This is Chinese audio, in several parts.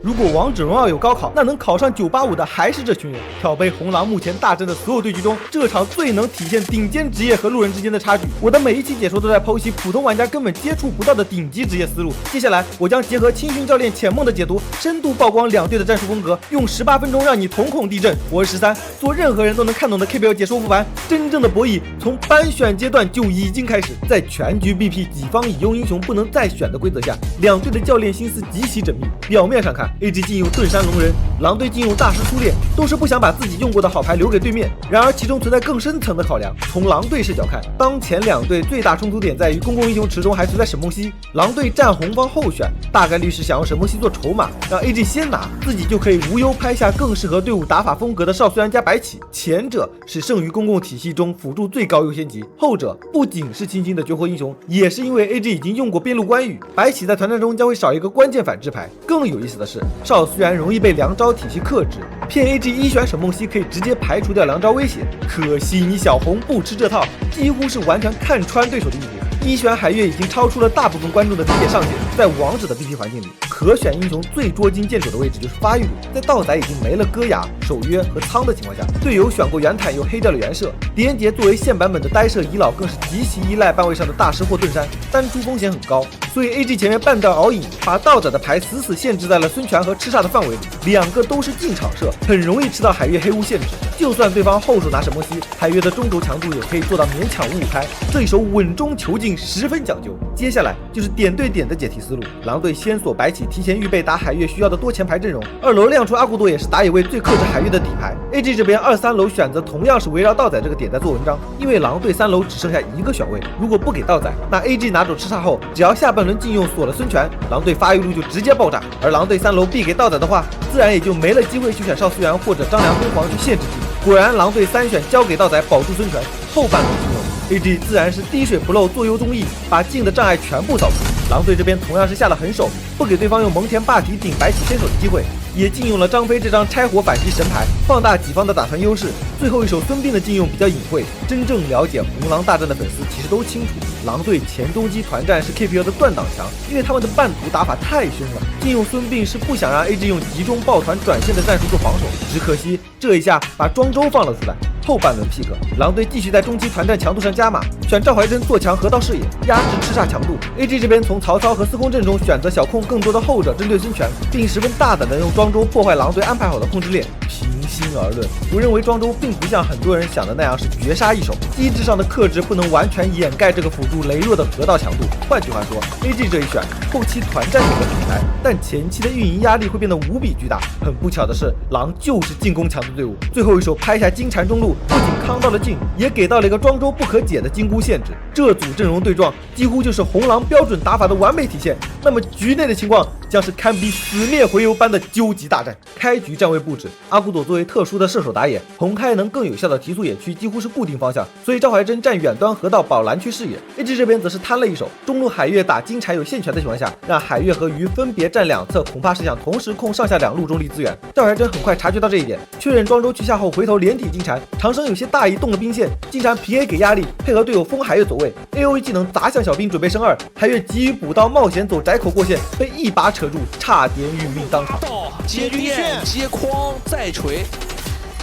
如果王者榮耀有高考，那能考上985的還是這群人。挑杯紅狼目前大戰的所有對局中，這場最能體現頂尖職業和路人之間的差距。我的每一期解說都在剖析普通玩家根本接觸不到的頂級職業思路。接下來，我將結合青訓教練淺夢的解讀，深度曝光兩隊的戰術風格，用18分鐘讓你瞳孔地震。我是13，做任何人都能看懂的 KPL 解說不凡。真正的博弈從班選階段就已經開始，在全局 BP 己方已用英雄不能再選的規則下，兩隊的教練心思極其縝密。表面上看，AG 禁用盾山龍人，狼隊禁用大師初戀，都是不想把自己用過的好牌留給对面。然而其中存在更深层的考量。從狼隊視角看，當前两隊最大衝突點在於公共英雄池中還存在沈夢溪。狼隊占紅方候選，大概率是想用沈夢溪做籌碼，讓 AG 先拿，自己就可以無憂拍下更適合隊伍打法風格的少虽然加白起。前者是剩余公共體系中輔助最高優先級，後者不僅是青青的绝活英雄，也是因為 AG 已經用過邊路关羽，白起在团战中将會少一個關鍵反制牌。更有意思的是，少雖然容易被梁昭體系克制，騙 AG 一選沈夢溪可以直接排除掉梁昭威脅。可惜你小紅不吃這套，幾乎是完全看穿對手的意圖。一選海月已經超出了大部分觀眾的理解上限，在王者的 BP 環境裡，可選英雄最捉襟見肘的位置就是发育路。在道仔已經沒了戈雅、守約和倉的情況下，隊友選過原坦又黑掉了原射，狄仁傑作為現版本的呆射遺老，更是極其依賴半位上的大師或盾山，單出風險很高。所以 AG 前面半道熬影，把道仔的牌死死限制在了孙權和赤煞的範圍裡，兩個都是近場射，很容易吃到海月黑屋限制。就算对方後手拿沈夢溪，海月的中軸強度也可以做到勉強5-5開，這一手穩中求進十分講究。接下來就是點對點的解題思路，狼隊先鎖白起，提前預備打海月需要的多前排陣容。2樓亮出阿古朵也是打野位最克制海月的底牌。AG 這邊2、3樓選擇同樣是圍繞道仔這個點在做文章，因為狼隊3樓只剩下一個選位，如果不給道仔，那 AG 拿走赤煞後，只要下半輪禁用鎖了孫權，狼隊发育路就直接爆炸。而狼队3樓必給道仔的話，自然也就沒了機會去選少蘇元或者張良攻防去限制禁。果然狼隊3選交給道仔保住孫權，後半輪禁用。AG 自然是滴水不漏，做優綜藝，把近的障礙全部掃除。狼隊這邊同樣是下了狠手，不給對方用蒙恬霸體頂白起先手的機會，也禁用了張飛這張拆火反擊神牌，放大己方的打團優勢。最後一手孫臏的禁用比較隱晦，真正了解紅狼大戰的粉絲其實都清楚，狼隊前中期团戰是 KPL 的斷檔強，因為他們的半途打法太凶了。禁用孫臏是不想讓 AG 用集中抱团轉線的戰術做防守，只可惜這一下把莊周放了出來。後半輪 pick， 狼隊繼續在中期团戰強度上加碼，選趙懷真做強河道視野，壓制赤煞強度。AG 這邊從曹操和司空陣中選擇小控更多的後者針對孫權，並十分大膽的用莊周破壞狼隊安排好的控制鏈。平心而論，我認為莊周並不像很多人想的那樣是絕殺一手，機制上的克制不能完全掩蓋這個輔助羸弱的河道強度。換句話說 ，AG 這一選後期团戰有了平台，但前期的運營壓力會變得無比巨大。很不巧的是，狼就是進攻強的隊伍，最後一手拍下金蟾中路，不僅康到了鏡，也給到了一個莊周不可解的金箍限制。這組陣容對撞幾乎就是紅狼標準打法的完美體現。那麼局內的情況將是堪比死滅回游般的究極大戰。開局站位布置，阿古朵作為特殊的射手打野，紅開能更有效的提速野區幾乎是固定方向，所以趙懷真站遠端河道保藍區視野。AG 這邊則是攤了一手，中路海月打金蟾有線權的情況下，讓海月和魚分別站兩側，恐怕是想同時控上下兩路中立資源。趙懷真很快察覺到這一點，確認莊周去下後回頭連體金蟾，長生有些大意動了兵線，金蟾平 A 給壓力，配合隊友封海月走位 ，AOE 技能砸向小兵準備升2，海月急於補刀冒險走窄口過線，被一把扯住，差點殒命當場。接電接框再錘，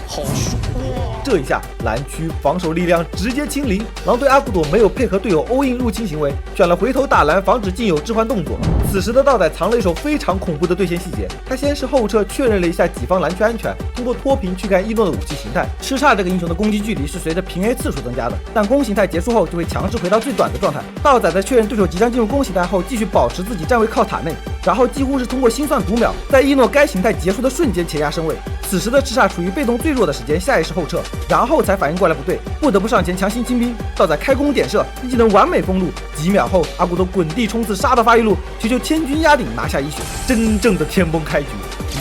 好爽！這一下藍區防守力量直接清零，狼隊阿古朵沒有配合隊友歐印入侵行為，選了回頭打藍，防止禁有置換動作。此時的道仔藏了一手非常恐怖的對線細節，他先是後撤確認了一下己方藍區安全，通過脫頻去看一諾的武器形態。赤煞這個英雄的攻擊距離是隨着平 A 次數增加的，但攻形態結束後就會強勢回到最短的狀態。道仔在確認對手即將進入攻形態後，繼續保持自己站位靠塔內，然後幾乎是通過心算讀秒，在一諾該形態結束的瞬間前壓身位。此時的赤煞處於被動最弱的時間，下意識後撤，然後才反應過來不對，不得不上前強行清兵。道仔開弓點射，一技能完美封路，幾秒後阿古朵滾地衝刺殺到发育路，求求千軍壓頂拿下一血，真正的天崩開局。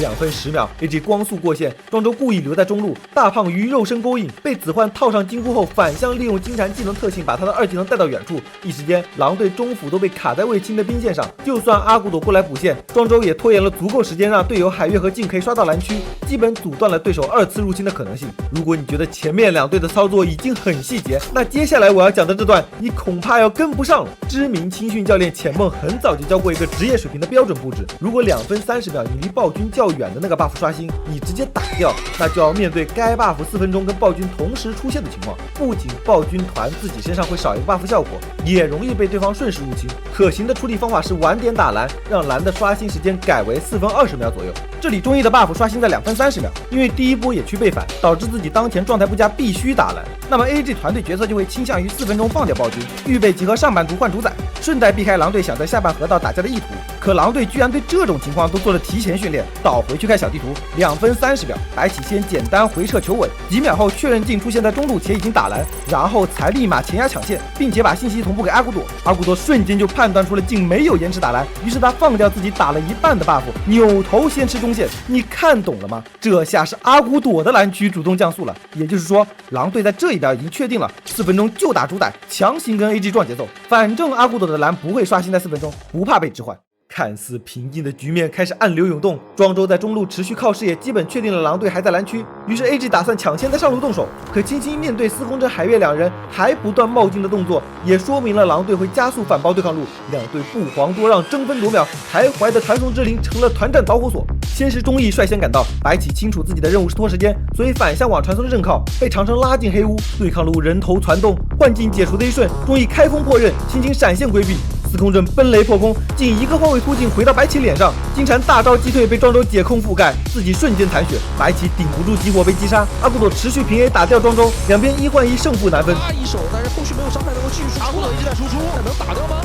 2分10秒 ，AG 光速过线，莊周故意留在中路，大胖魚肉身勾引，被子煥套上金箍後反向利用金蟬技能特性把他的2技能帶到遠處，一時間狼隊中輔都被卡在未清的兵線上，就算阿古朵過來補線，莊周也拖延了足夠時間讓隊友海月和靜可以刷到藍區，基本阻斷了對手2次入侵的可能性。如果你覺得前面2隊的操作已經很細節，那接下來我要講的這段你恐怕要跟不上了。知名青訓教練淺夢很早就教過一個職業水平的標準布置，如果2分30秒你離暴君較遠的那個 buff 刷新你直接打掉，那就要面對該 buff 4分鐘跟暴君同時出現的情況，不僅暴君團自己身上會少一個 buff 效果，也容易被對方順勢入侵。可行的處理方法是晚點打藍，讓藍的刷新時間改為4分20秒左右。這裡中醫的 buff 刷新在2分30秒，因為第一波野區被反，導致自己當前狀態不佳，必須打藍。那麼 AG 團隊決策就會傾向於4分鐘放掉暴君，預備集合上半圖換主宰，順帶避開狼隊想在下半河道打架的意圖。可狼隊居然對這種情況都做了提前訓練，倒回去看小地圖，2分30秒，白起先簡單回撤求穩，幾秒後確認鏡出現在中路且已經打藍，然後才立馬前壓搶線，並且把信息同步給阿古朵。阿古朵瞬間就判斷出了鏡沒有延遲打藍，於是他放掉自己打了一半的 buff， 扭頭先吃中線。你看懂了嗎？這下是阿古朵的藍區主動降速了，也就是說狼隊在這一邊已經確定了4分鐘就打主宰，強行跟 AG 撞節奏，反正阿古朵的藍不會刷新在4分鐘，不怕被置換。看似平靜的局面開始暗流湧動，莊周在中路持續靠視野，基本確定了狼隊還在藍區，於是 AG 打算搶先在上路動手。可青青面對司空真、海月兩人還不斷冒進的動作，也說明了狼隊會加速反包對抗路。兩隊不遑多讓，爭分奪秒，徘徊的傳送之靈成了團戰導火索。先是忠義率先趕到，白起清楚自己的任務是拖時間，所以反向往傳送陣靠，被長城拉進黑屋。對抗路人頭傳動，幻境解除的一瞬，忠義開鋒破刃，青青閃現規避。司空震奔雷破空，僅一個換位突進回到白起臉上，金蟬大招擊退，被莊周解控覆蓋，自己瞬間殘血，白起頂不住集火被擊殺，阿古朵持續平 A 打掉莊周，兩邊1換1勝負難分。拉一手，但是後續沒有傷害能夠繼續輸出，阿古朵一直在輸出，能打掉嗎？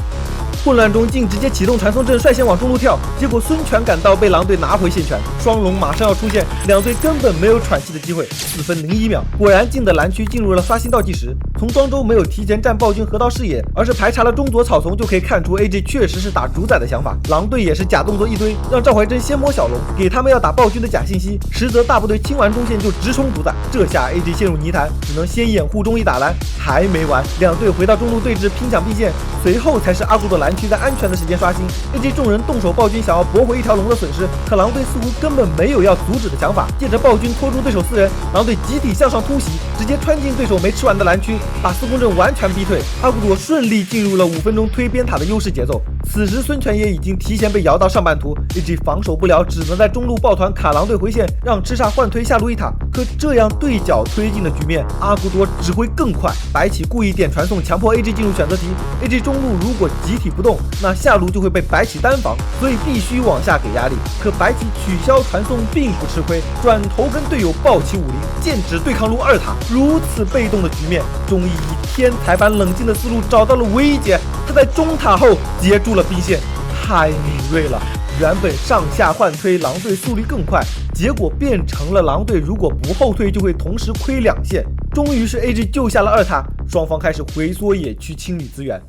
混亂中，鏡直接啟動傳送陣，率先往中路跳，結果孫權趕到，被狼隊拿回線權，雙龍馬上要出現，兩隊根本沒有喘息的機會。4分01秒，果然鏡的藍區進入了刷新倒計時。從莊周沒有提前占暴君河道視野，而是排查了中左草叢，就可以看出 AG 確實是打主宰的想法。狼隊也是假動作一堆，讓趙懷真先摸小龍，給他們要打暴君的假信息，實則大部隊清完中線就直衝主宰。這下 AG 陷入泥潭，只能先掩護忠義打藍。還沒完，兩隊回到中路對峙，拼搶 B 線，隨後才是阿古朵藍區在安全的時間刷新。AG 眾人動手暴君想要搏回一條龍的損失，可狼隊似乎根本沒有要阻止的想法。借着暴君拖住對手4人，狼隊集體向上突襲，直接穿進對手沒吃完的藍區，把司空震完全逼退。阿古朵順利進入了5分鐘推邊塔的優勢節奏。此時孫權也已經提前被搖到上半圖 ，AG 防守不了，只能在中路抱團卡狼隊回線，讓吃煞換推下路一塔。可這樣對角推進的局面，阿古朵只會更快。白起故意點傳送，強迫 AG 進入選擇題。AG 中路如果集體不動，那下路就會被白起單防，所以必須往下給壓力。可白起取消傳送並不吃虧，轉頭跟隊友抱起武靈，劍指對抗路2塔。如此被動的局面，忠義以天才般冷靜的思路找到了唯一解，他在中塔後截住了兵線，太敏銳了。原本上下換推，狼隊速率更快，結果變成了狼队如果不後退就會同時虧2線。終於是 AG 救下了2塔，雙方開始回縮野區清理資源。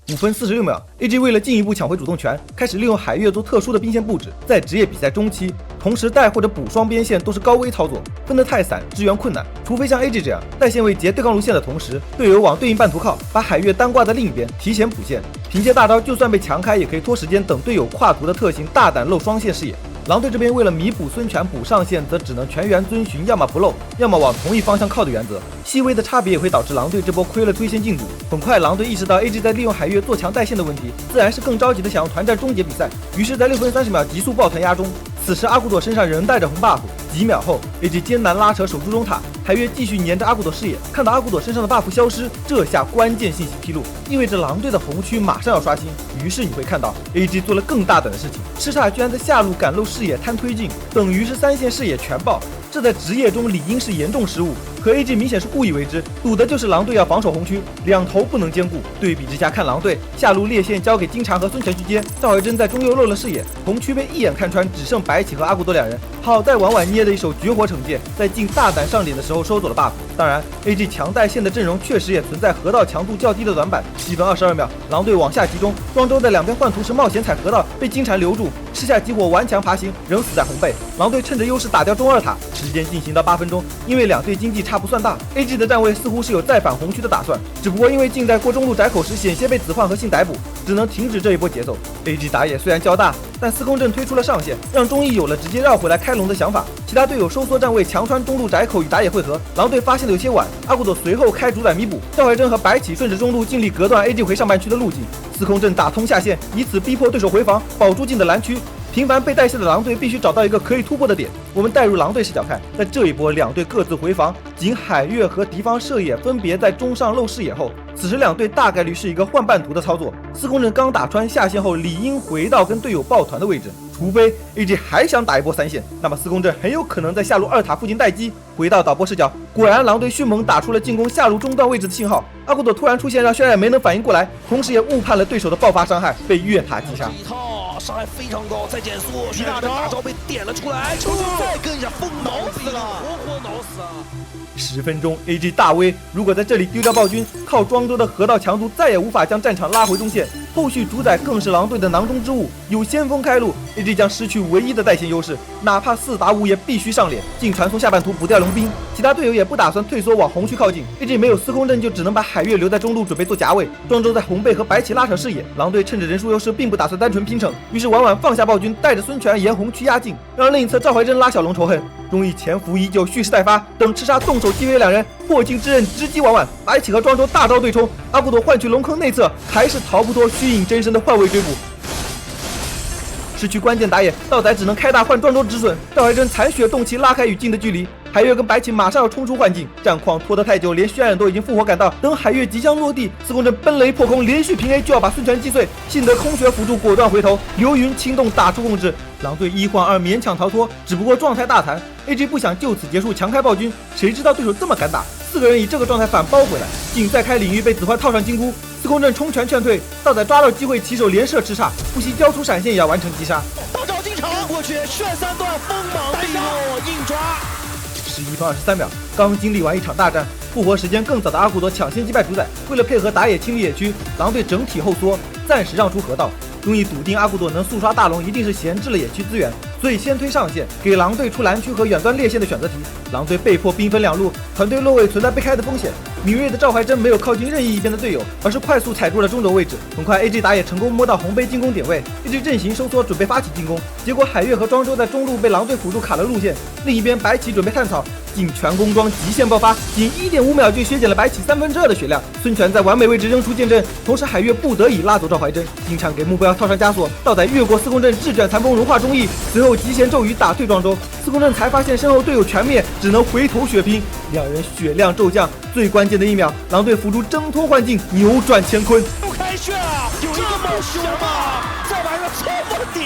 5分46秒 ，AG 為了進一步搶回主動權，開始利用海月做特殊的兵線布置。在職業比賽中期，同時帶或者補雙邊線都是高危操作，分得太散，支援困難。除非像 AG 這樣帶線位截對抗路線的同時，隊友往對應半途靠，把海月單掛在另一邊，提前補線。憑借大招，就算被強開，也可以拖時間，等隊友跨圖的特性，大膽露雙線視野。狼隊這邊為了彌補孫權補上線，則只能全員遵循要麼不漏，要麼往同一方向靠的原則。細微的差別也會導致狼隊這波虧了推線進度。很快，狼隊意識到 AG 在利用海月做強帶線的問題，自然是更着急的想要團戰終結比賽。於是，在6分30秒急速抱團壓中。此時阿古朵身上仍帶着紅 buff， 幾秒後 AG 艱難拉扯守住中塔，海月繼續黏着阿古朵視野，看到阿古朵身上的 buff 消失，這下關鍵信息披露，意味着狼隊的紅區馬上要刷新。於是你會看到 AG 做了更大膽的事情，吃煞居然在下路趕漏視野攤推進，等於是3線視野全爆。這在職業中理應是嚴重失誤，可 AG 明顯是故意為之，賭的就是狼隊要防守紅區，兩頭不能兼顧。對比之下看狼隊，下路裂線交給金蟬和孫權去接，趙懷真在中右漏了視野，紅區被一眼看穿，只剩白起和阿古朵2人。好在婉婉捏的一手絕活惩戒，在鏡大膽上臉的時候收走了 buff。當然 ，AG 強帶線的陣容確實也存在河道強度較低的短板。1分22秒，狼隊往下集中，莊周在兩邊換圖時冒險踩河道，被金蟬留住，吃下激活頑強爬行，仍死在紅背。狼隊趁着優勢打掉中二塔，時間進行到8分鐘。因為兩隊經濟差不算大 ，AG 的站位似乎是有再返紅區的打算，只不過因為近在過中路窄口時險些被子換和信逮捕，只能停止這一波節奏。AG 打野雖然較大，但司空震推出了上線，讓中義有了直接繞回來開龍的想法。其他隊友收縮站位，強穿中路窄口與打野匯合。狼隊發現的有些晚，阿古朵隨後開主宰彌補，趙懷真和白起順着中路盡力隔斷 AG 回上半區的路徑。司空震打通下線，以此逼迫對手回防，保住近的藍區。頻繁被帶線的狼隊必須找到一個可以突破的點。我們帶入狼隊視角看，在這一波兩隊各自回防，僅海月和敵方射野分別在中上露視野後，此時兩隊大概率是一個換半圖的操作。司空震剛打穿下線後，理應回到跟隊友抱團的位置，除非 AG 還想打一波3線，那麼司空震很有可能在下路2塔附近待機。回到導播視角，果然狼隊迅猛打出了進攻下路中段位置的信號。阿古朵突然出現，讓軒轅沒能反應過來，同時也誤判了對手的爆發傷害，被越塔擊殺。傷害非常高，再減速，軒轅的大招被點了出來，球再跟一下，瘋毛死了，活活撓死啊！10分鐘 ，AG 大威，如果在這裡丟掉暴君，靠莊周的河道強度再也無法將戰場拉回中線。後續主宰更是狼隊的囊中之物，有先鋒開路 ，AG 將失去唯一的帶線優勢，哪怕4打5也必須上臉，盡傳送下半圖補掉龍兵。其他隊友也不打算退縮往紅區靠近 ，AG 沒有司空震，就只能把海月留在中路準備做夾位。莊周在紅背和白起拉扯視野，狼隊趁着人數優勢，並不打算單純拼城，於是婉婉放下暴君，帶着孫權沿紅區壓境，讓另一側趙懷真拉小龍仇恨。中義潛伏已久，蓄勢待發，等赤沙動手擊飛兩人，破境之刃直擊婉婉，白起和莊周大招對衝，阿古朵換取龍坑內側，還是逃不脫虛影真身的換位追捕。失去關鍵打野，道仔只能開大換莊周止損，趙懷真殘血動氣拉開與境的距離。海月跟白起馬上要衝出幻境，戰況拖得太久，連軒轅都已經復活趕到。等海月即將落地，司空震奔雷破空，連續平 A 就要把孫權擊碎，幸得空穴輔助，果斷回頭，流雲輕動打出控制，狼隊1換2勉強逃脫，只不過狀態大殘。AG 不想就此結束強開暴君，誰知道對手這麼敢打，4個人以這個狀態反包回來，竟再開領域被子桓套上金箍，司空震衝拳勸退，道仔抓到機會起手連射吃叉，不惜交出閃現也要完成擊殺。大招進場過去，炫3段鋒芒毕露，硬抓。11分23秒，剛經歷完一場大戰，復活時間更早的阿古朵搶先擊敗主宰，為了配合打野清理野區，狼隊整體後縮，暫時讓出河道。中義篤定阿古朵能速刷大龍，一定是閒置了野區資源，所以先推上線，給狼隊出藍區和遠端裂線的選擇題。狼隊被迫兵分兩路，團隊落位存在被開的風險。敏銳的趙懷真沒有靠近任意一邊的隊友，而是快速踩住了中軸位置。很快 AG 打野成功摸到紅杯進攻點位，AG陣型收縮準備發起進攻，結果海月和莊周在中路被狼隊輔助卡了路線。另一邊白起準備探草，竟全攻裝極限爆發，僅1.5秒就削減了白起2/3的血量。孫權在完美位置扔出劍陣，同時海月不得已拉走趙懷真，金蟬給目標套上枷鎖，道仔越過司空震智卷殘崩融化中義，隨後極限咒語打退莊周。司空震才發現身後隊友全滅，只能回頭血拼，兩人血量骤降。最關鍵的1秒，狼隊輔助掙脫幻境，扭轉乾坤。又開炫啊！有一個猛熊啊！再來個超猛頂！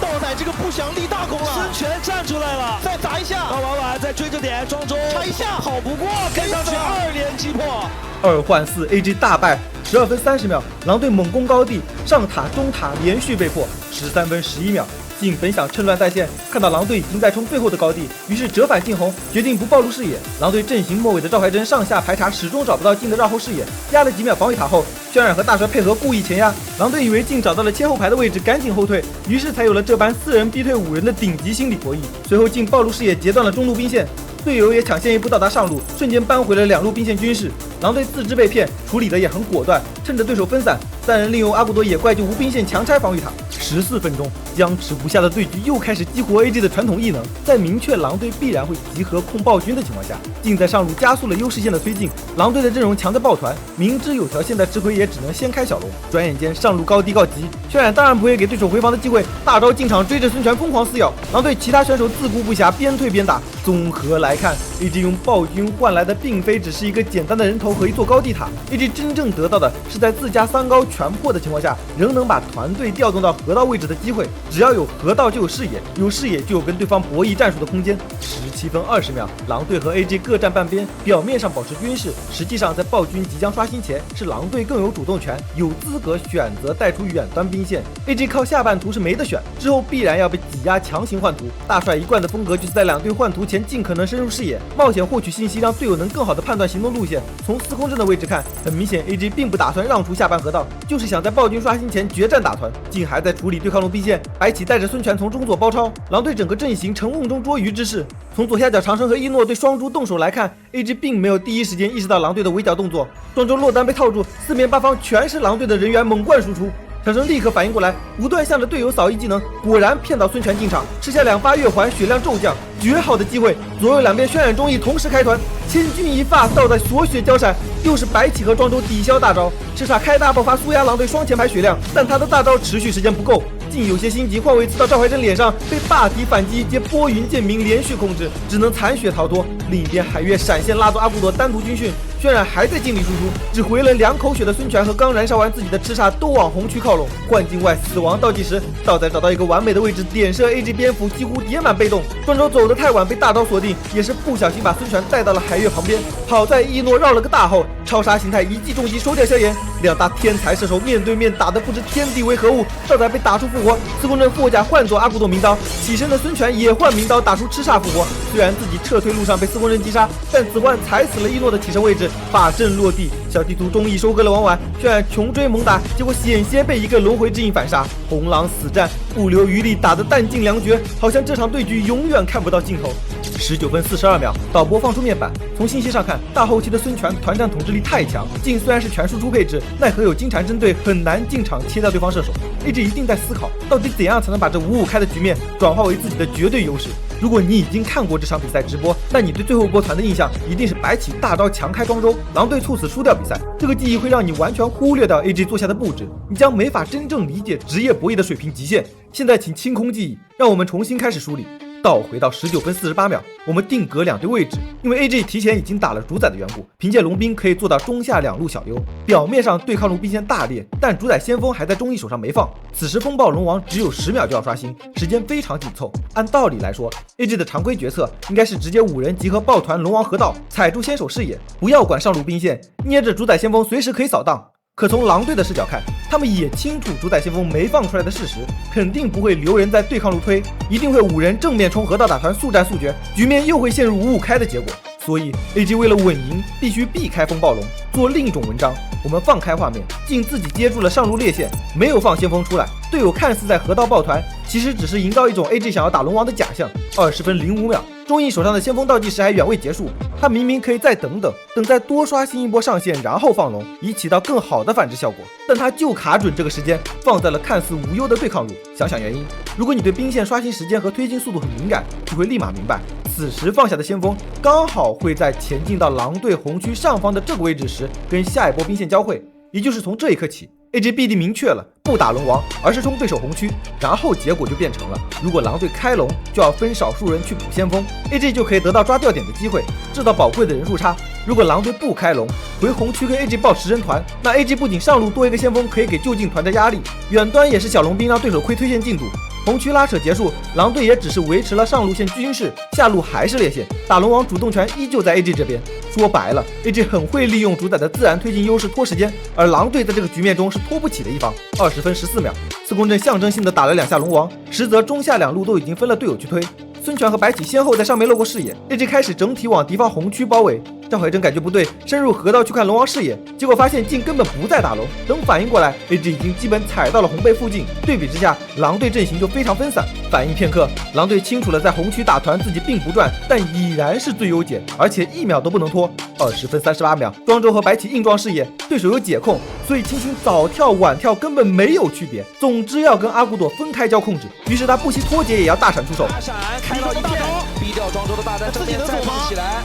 道仔這個不想立大功了，孫權站出來了，再砸一下。到婉婉再追着點，莊周插一下，好不過，跟上去2連擊破。2換4 ，AG 大敗。12分30秒，狼隊猛攻高地，上塔中塔連續被破。13分11秒。信本想趁亂帶線，看到狼隊已經在衝最後的高地，於是折返進紅，決定不暴露視野。狼隊陣型末尾的趙懷真上下排查，始終找不到進的繞後視野，壓了幾秒防禦塔後，軒轅和大帥配合故意前壓，狼隊以為進找到了切後排的位置，趕緊後退，於是才有了這般4人逼退5人的頂級心理博弈。隨後進暴露視野截斷了中路兵線，隊友也搶先一步到達上路，瞬間扳回了2路兵線均勢。狼隊自知被騙，處理的也很果斷，趁着對手分散，3人利用阿古朵野怪就無兵線強拆防禦塔。14分鐘，僵持不下的对局又開始激活 AG 的傳統異能，在明確狼隊必然會集合控暴君的情況下，竟在上路加速了優勢線的推進。狼隊的陣容強在抱團，明知有條線在吃虧，也只能先開小龍。轉眼間上路高低告急，軒轅當然不會給對手回防的機會，大招進場追着孫權瘋狂撕咬。狼隊其他選手自顧不暇，邊退邊打。綜合來看 ，AG 用暴君換來的並非只是一個簡單的人頭和一座高地塔 ，AG 真正得到的是在自家3高全破的情況下，仍能把團隊調動到河道位置的機會。只要有河道就有視野，有視野就有跟對方博弈戰術的空間。17分20秒，狼隊和 AG 各站半邊，表面上保持均勢，實際上在暴君即將刷新前，是狼隊更有主動權，有資格選擇帶出遠端兵線。AG 靠下半圖是沒得選，之後必然要被擠壓強行換圖。大帥一貫的風格就是在兩隊換圖前盡可能深入視野，冒險獲取信息，讓隊友能更好的判斷行動路線。從司空震的位置看，很明顯 AG 並不打算讓出下半河道，就是想在暴君刷新前決戰打團。晉還在處理對抗路兵線，白起帶着孫權從中左包抄，狼隊整個陣型呈瓮中捉魚之勢。從左下角長生和一諾對雙豬動手來看 ，AG 並沒有第一時間意識到狼隊的圍剿動作。莊周落單被套住，四面八方全是狼隊的人員猛灌輸出。长生立刻反应過來，不斷向着隊友掃一技能，果然騙到孫權進場，吃下2發月環，血量驟降，絕好的機會！左右兩邊渲染忠義，同時開團，千鈞一髮，倒在所血交閃，又是白起和莊周抵消大招。叱咤開大爆發，蘇壓狼队雙前排血量，但他的大招持續時間不夠，竟有些心急，換位刺到趙懷真臉上，被霸體反擊接拨雲劍鸣連續控制，只能殘血逃脫。另一邊海月閃現拉走阿骨朵单獨軍訓，渲染還在盡力輸出，只回了2口血的孫權和剛燃燒完自己的叱咤都往紅區靠攏，幻境外死亡倒計時，道仔找到一個完美的位置點射 AG 蝙蝠，幾乎疊滿被動。莊周走得太晚被大招鎖定，也是不小心把孫權帶到了海月旁邊，好在一諾繞了個大後，超殺形態一記重擊收掉蕭炎，兩大天才射手面對面打得不知天地為何物，道仔被打出復活，司空震霍甲換作阿骨朵名刀，起身的孫權也換名刀打出叱咤復活。雖然自己撤退路上被司空震擊殺，但此換踩死了一諾的起身位置，把陣落地。小地圖忠義收割了王婉，渲染窮追猛打，結果險些被一個輪迴之印反殺。紅狼死戰不留餘力，打得彈盡糧絕，好像這場對局永遠看不到盡頭。19分42秒，導播放出面板。從信息上看，大後期的孫權團戰統治力太強，晉雖然是全輸出配置，奈何有金蟬針對，很難進場切掉對方射手。AG 一定在思考，到底怎樣才能把這5-5開的局面轉化為自己的絕對優勢。如果你已經看過這場比賽直播，那你對最後一波團的印象一定是白起大招強開莊周，狼隊猝死輸掉比賽。這個記憶會讓你完全忽略掉 AG 做下的布置，你將沒法真正理解職業博弈的水平極限。現在請清空記憶，讓我們重新開始梳理。倒回到19分48秒，我們定格2隊位置，因為 AG 提前已經打了主宰的緣故，憑借龍兵可以做到中下2路小優。表面上對抗路兵線大裂，但主宰先鋒還在忠義手上沒放。此時風暴龍王只有10秒就要刷新，時間非常緊湊。按道理來說 ，AG 的常規決策應該是直接5人集合抱團龍王河道，踩住先手視野，不要管上路兵線，捏着主宰先鋒隨時可以掃蕩。可從狼隊的視角看，他們也清楚主宰先鋒沒放出來的事實，肯定不會留人在對抗路推，一定會5人正面衝河道打團，速戰速決，局面又會陷入5-5開的結果。所以 AG 為了穩贏，必須避開風暴龍，做另一種文章。我們放開畫面，晉自己接住了上路裂線，沒有放先鋒出來，隊友看似在河道抱團，其實只是營造一種 AG 想要打龍王的假象。20分05秒，忠義手上的先鋒倒計時還遠未結束，他明明可以再等再多刷新一波上線，然後放龍，以起到更好的反制效果，但他就卡準這個時間，放在了看似無憂的對抗路。想想原因，如果你對兵線刷新時間和推進速度很敏感，就會立馬明白，此時放下的先鋒剛好會在前進到狼隊紅區上方的這個位置時，跟下一波兵線交匯。也就是從這一刻起，AG 必定明確了不打龍王，而是衝對手紅區，然後結果就變成了，如果狼隊開龍，就要分少數人去補先鋒 ，AG 就可以得到抓吊點的機會，制造寶貴的人數差。如果狼隊不開龍，回紅區跟 AG 抱持人團，那 AG 不僅上路多一個先鋒可以給就近團的壓力，遠端也是小龍兵讓對手虧推線進度。紅區拉扯結束，狼隊也只是維持了上路線軍事，下路還是裂線，打龍王主動權依舊在 AG 這邊。說白了 ，AG 很會利用主宰的自然推進優勢拖時間，而狼隊在這個局面中是拖不起的一方。20分14秒，司空震象徵性的打了2下龍王，實則中下2路都已經分了隊友去推。孫權和白起先後在上面露過視野 ，AG 開始整體往敵方紅區包圍。趙懷真感覺不對，深入河道去看龍王視野，結果發現晉根本不在打龍。等反應過來 ，AG 已經基本踩到了紅背附近。對比之下，狼隊陣型就非常分散。反應片刻，狼隊清楚了在紅區打團自己並不賺，但已然是最優解，而且1秒都不能拖。20分38秒，莊周和白起硬撞視野，對手有解控，所以輕輕早跳晚跳根本沒有區別。總之要跟阿骨朵分開交控制，於是他不惜脫節也要大閃出手。大閃開到一片，逼掉莊周的大單，自己能走嗎？起來。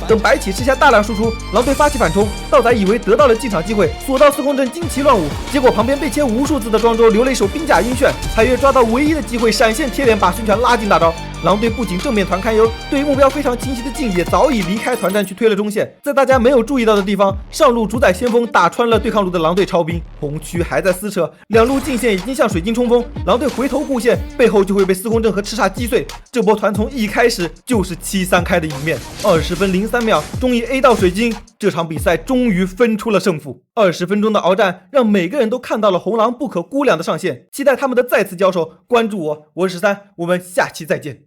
等白起吃下大量輸出，狼隊發起反衝，道仔以為得到了進場機會，鎖到司空震驚奇亂舞，結果旁邊被切無數次的莊周留了一手兵甲暈眩，海月抓到唯一的機會閃現貼臉把孫權拉進大招。狼隊不僅正面團堪憂，對於目標非常清晰的晉也早已離開團戰去推了中線。在大家沒有注意到的地方，上路主宰先鋒打穿了對抗路的狼隊超兵，紅區還在撕扯，2路近線已經像水晶衝鋒，狼隊回頭顧線，背後就會被司空震和叱咤擊碎。這波團從一開始就是7-3開的贏面。20分03秒，忠義 A 到水晶，這場比賽終於分出了勝負。20分鐘的鏖戰讓每個人都看到了紅狼不可估量的上限，期待他們的再次交手。關注我，我是13，我們下期再見。